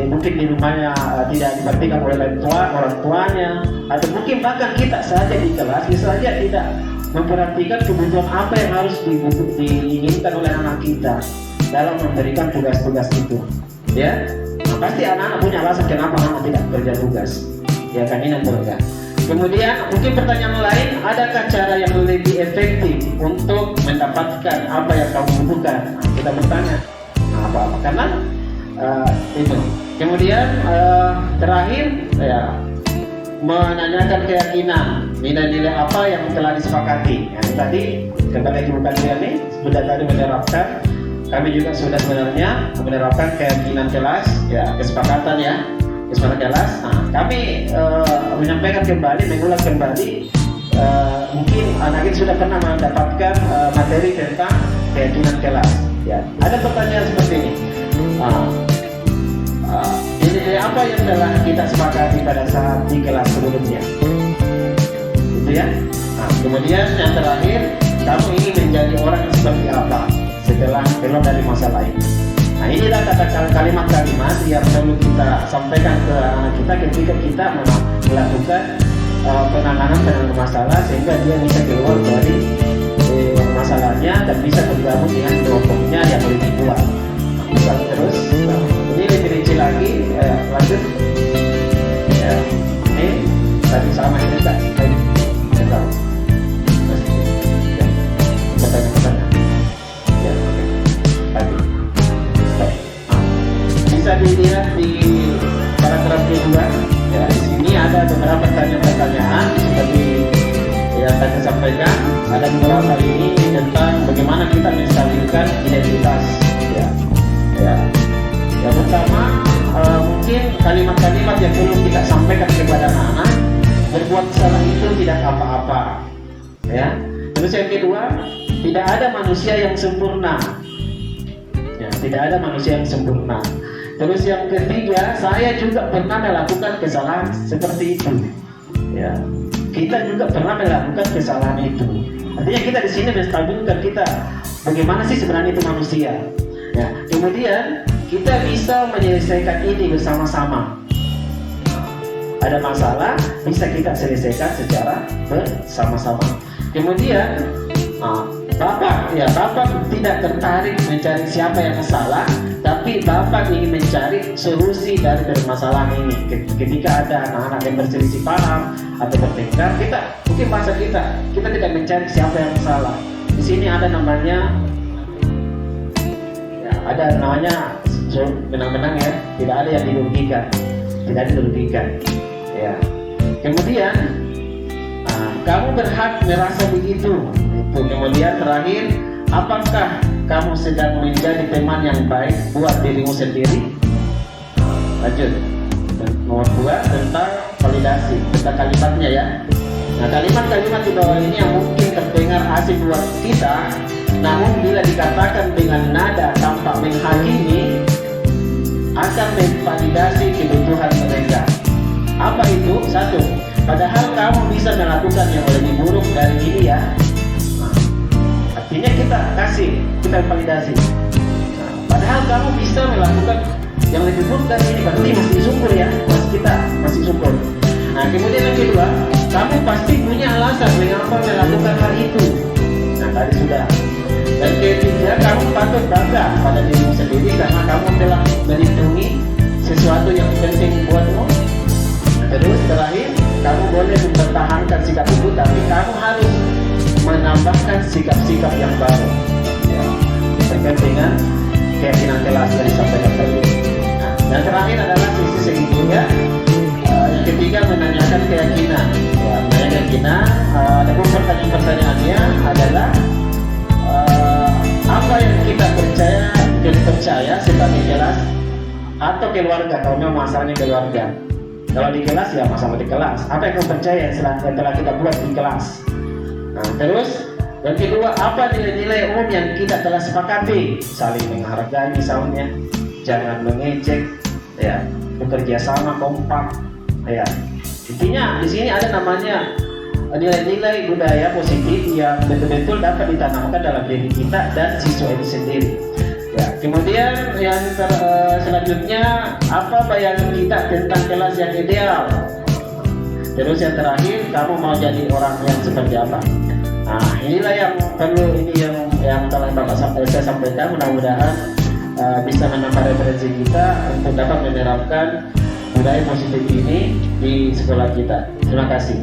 mungkin di rumahnya tidak diperhatikan oleh orang tuanya, atau mungkin bahkan kita saja di kelas bisa saja tidak memperhatikan kebutuhan apa yang harus diinginkan oleh anak kita dalam memberikan tugas-tugas itu. Pasti anak-anak punya alasan kenapa anak tidak kerja tugas. Kan ini yang bergerak. Kemudian mungkin pertanyaan lain, adakah cara yang lebih efektif untuk mendapatkan apa yang kamu butuhkan? Kita bertanya apa-apa karena itu. Kemudian terakhir menanyakan keyakinan, nilai-nilai apa yang telah disepakati. Yang tadi kepada Ibu Kadriani sudah tadi menerapkan, kami juga sudah sebenarnya menerapkan keyakinan kelas, kesepakatan kesepakatan kelas. Kami menyampaikan kembali, mengulang kembali. Mungkin anak ini sudah pernah mendapatkan materi tentang keyakinan kelas. Ada pertanyaan seperti ini. Jadi apa yang telah kita sepakati pada saat di kelas sebelumnya? Kemudian yang terakhir, kamu ingin menjadi orang yang seperti apa setelah keluar dari masalah ini? Inilah kalimat-kalimat yang perlu kita sampaikan ke anak kita ketika kita melakukan penanganan masalah sehingga dia bisa keluar dari masalahnya dan bisa bergabung dengan kelompoknya yang lebih kuat. Terus ini lebih rinci lagi, lanjut ya, ini tadi sama ini tak tahu pertanyaan ya, oke. Tadi bisa dilihat di paragraf kedua ya, di sini ada beberapa pertanyaan seperti yang tadi sampaikan, ada beberapa ini tentang bagaimana kita menstabilkan identitas ya. Yang pertama mungkin kalimat-kalimat yang perlu kita sampaikan kepada anak-anak, berbuat salah itu tidak apa-apa ya. Terus yang kedua, tidak ada manusia yang sempurna ya, tidak ada manusia yang sempurna. Terus yang ketiga, saya juga pernah melakukan kesalahan seperti itu ya. Kita juga pernah melakukan kesalahan itu. Artinya kita di sini menstabilkan kita bagaimana sih sebenarnya itu manusia. Ya, kemudian kita bisa menyelesaikan ini bersama-sama. Ada masalah bisa kita selesaikan secara bersama-sama. Kemudian Bapak tidak tertarik mencari siapa yang salah, tapi Bapak ingin mencari solusi dari permasalahan ini. Ketika ada anak-anak yang berselisih paham atau bertengkar, mungkin bahasa kita tidak mencari siapa yang salah. Di sini ada namanya menang-menang ya, tidak ada yang dirugikan, ya. Kemudian kamu berhak merasa begitu. Kemudian terakhir, apakah kamu sedang menjadi teman yang baik buat dirimu sendiri? Lanjut. Nomor 2 tentang validasi, tentang kalimatnya ya. Nah, kalimat-kalimat di bawah ini yang mungkin terdengar asing buat kita, namun bila dikatakan dengan nada tanpa menghakimi, akan memvalidasi kebutuhan mereka. Apa itu? 1. Padahal kamu bisa melakukan yang lebih buruk dari ini ya. Artinya kita validasi. Nah, padahal kamu bisa melakukan yang lebih buruk dari ini, berarti masih syukur ya, kita masih syukur. Nah, kemudian yang kedua, kamu pasti punya alasan mengapa melakukan hal itu. Nah, tadi sudah. Dan ketiga, kamu patut bangga pada dirimu sendiri karena kamu telah melindungi sesuatu yang penting buatmu. Nah, terus terakhir, kamu boleh mempertahankan sikap itu, tapi kamu harus menambahkan sikap-sikap yang baru ya, terkait dengan keyakinan kelas yang disampaikan tadi. Nah, yang terakhir adalah sisi segitiga. Yang ketiga menanyakan keyakinan ya, ada pertanyaan-pertanyaannya adalah apa yang kita percaya sebagai kelas atau keluarga, kalau memang masalahnya keluarga. Kalau di kelas ya masalah di kelas, apa yang kamu percaya setelah kita buat di kelas. Nah, terus yang kedua, apa nilai-nilai umum yang kita telah sepakati? Saling menghargai misalnya, jangan mengejek, ya, bekerja sama kompak, ya. Intinya di sini ada namanya nilai-nilai budaya positif yang betul-betul dapat ditanamkan dalam diri kita dan siswa itu sendiri. Ya, kemudian yang selanjutnya, apa bayangan kita tentang kelas yang ideal? Terus yang terakhir, kamu mau jadi orang yang seperti apa? Nah, inilah yang perlu, ini yang telah saya sampaikan. Mudah-mudahan bisa menambah referensi kita untuk dapat menerapkan budaya positif ini di sekolah kita. Terima kasih.